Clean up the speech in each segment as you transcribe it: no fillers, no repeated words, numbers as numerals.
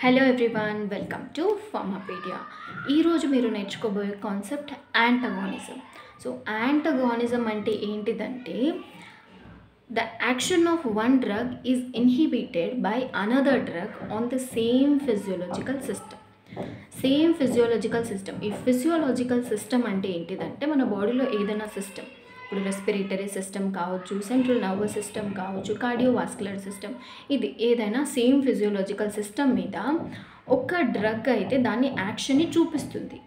Hello everyone, welcome to Pharmapedia. ఈరోజు మీరు నేర్చుకోబోయే కాన్సెప్ట్ యాంటగానిజం. సో యాంటగానిజం అంటే ఏంటిదంటే the action of one drug is inhibited by another drug on the same physiological system. ఈ physiological system అంటే ఏంటిదంటే మన బాడీలో ఏదైనా సిస్టమ్, ఇప్పుడు రెస్పిరేటరీ సిస్టమ్ కావచ్చు, సెంట్రల్ నర్వస్ సిస్టమ్ కావచ్చు, కార్డియోవాస్కులర్ సిస్టమ్, ఇది ఏదైనా సేమ్ ఫిజియోలాజికల్ సిస్టమ్ మీద ఒక డ్రగ్ అయితే దాని యాక్షన్ని చూపిస్తుంది.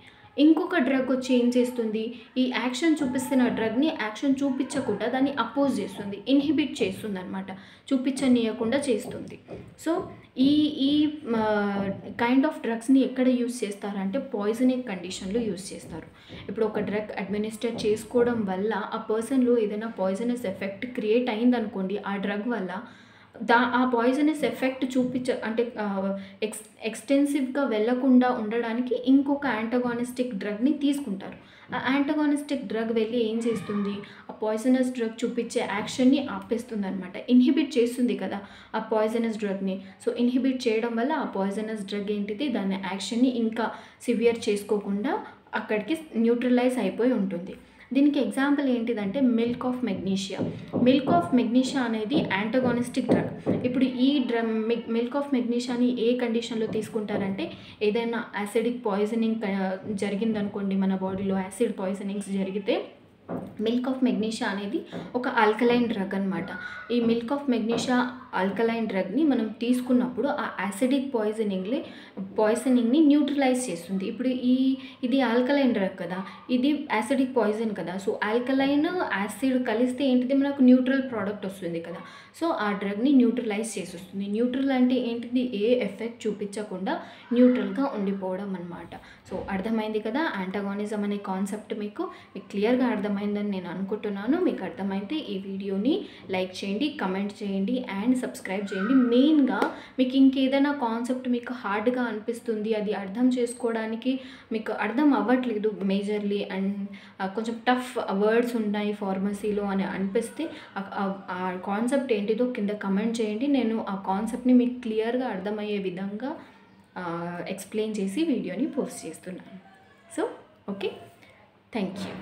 ఇంకొక డ్రగ్ వచ్చి ఏం చేస్తుంది, ఈ యాక్షన్ చూపిస్తున్న డ్రగ్ని యాక్షన్ చూపించకుండా దాన్ని అపోజ్ చేస్తుంది, ఇన్హిబిట్ చేస్తుంది అనమాట, చూపించనీయకుండా చేస్తుంది. సో ఈ ఈ కైండ్ ఆఫ్ డ్రగ్స్ని ఎక్కడ యూజ్ చేస్తారంటే పాయిజనింగ్ కండిషన్లో యూజ్ చేస్తారు. ఇప్పుడు ఒక డ్రగ్ అడ్మినిస్టర్ చేసుకోవడం వల్ల ఆ పర్సన్లో ఏదైనా పాయిజనస్ ఎఫెక్ట్ క్రియేట్ అయిందనుకోండి, ఆ డ్రగ్ వల్ల ఆ పాయిజనస్ ఎఫెక్ట్ ఎక్స్టెన్సివ్గా వెళ్ళకుండా ఉండడానికి ఇంకొక యాంటగానిస్టిక్ డ్రగ్ని తీసుకుంటారు. ఆ యాంటగానిస్టిక్ డ్రగ్ వెళ్ళి ఏం చేస్తుంది, ఆ పాయిజనస్ డ్రగ్ చూపించే యాక్షన్ని ఆపేస్తుంది అనమాట, ఇన్హిబిట్ చేస్తుంది కదా ఆ పాయిజనస్ డ్రగ్ని. సో ఇన్హిబిట్ చేయడం వల్ల ఆ పాయిజనస్ డ్రగ్ ఏంటిది, దాని యాక్షన్ని ఇంకా సివియర్ చేసుకోకుండా అక్కడికి న్యూట్రలైజ్ అయిపోయి ఉంటుంది. దీనికి ఎగ్జాంపుల్ ఏంటిదంటే మిల్క్ ఆఫ్ మెగ్నీషియా అనేది యాంటగానిస్టిక్ డ్రగ్. ఇప్పుడు ఈ మిల్క్ ఆఫ్ మెగ్నీషియాని ఏ కండిషన్లో తీసుకుంటారంటే, ఏదైనా యాసిడిక్ పాయిజనింగ్ జరిగిందనుకోండి, మన బాడీలో యాసిడ్ పాయిజనింగ్స్ జరిగితే మిల్క్ ఆఫ్ మెగ్నీషియా అనేది ఒక ఆల్కలైన్ డ్రగ్ అనమాట. ఈ మిల్క్ ఆఫ్ మెగ్నీషియా ఆల్కలైన్ డ్రగ్ని మనం తీసుకున్నప్పుడు ఆ యాసిడిక్ పాయిజనింగ్ని న్యూట్రలైజ్ చేస్తుంది. ఇప్పుడు ఇది ఆల్కలైన్ డ్రగ్ కదా, ఇది యాసిడిక్ పాయిజన్ కదా. సో ఆల్కలైన్ యాసిడ్ కలిస్తే ఏంటిది, మనకు న్యూట్రల్ ప్రోడక్ట్ వస్తుంది కదా. సో ఆ డ్రగ్ని న్యూట్రలైజ్ చేసేస్తుంది. న్యూట్రల్ అంటే ఏంటిది, ఏ ఎఫెక్ట్ చూపించకుండా న్యూట్రల్గా ఉండిపోవడం అనమాట. సో అర్థమైంది కదా యాంటగానిజం అనే కాన్సెప్ట్. మీకు క్లియర్గా అర్థమైందని నేను అనుకుంటున్నాను. మీకు అర్థమైతే ఈ వీడియోని లైక్ చేయండి, కమెంట్ చేయండి అండ్ సబ్స్క్రైబ్ చేయండి. మెయిన్గా మీకు ఇంకేదైనా కాన్సెప్ట్ మీకు హార్డ్గా అనిపిస్తుంది, అది అర్థం చేసుకోవడానికి మీకు అర్థం అవ్వట్లేదు మేజర్లీ, అండ్ కొంచెం టఫ్ వర్డ్స్ ఉన్నాయి ఫార్మసీలో అని అనిపిస్తే ఆ కాన్సెప్ట్ ఏంటిదో కింద కమెంట్ చేయండి. నేను ఆ కాన్సెప్ట్ని మీకు క్లియర్గా అర్థమయ్యే విధంగా ఎక్స్ప్లెయిన్ చేసి వీడియోని పోస్ట్ చేస్తున్నాను. So okay, thank you.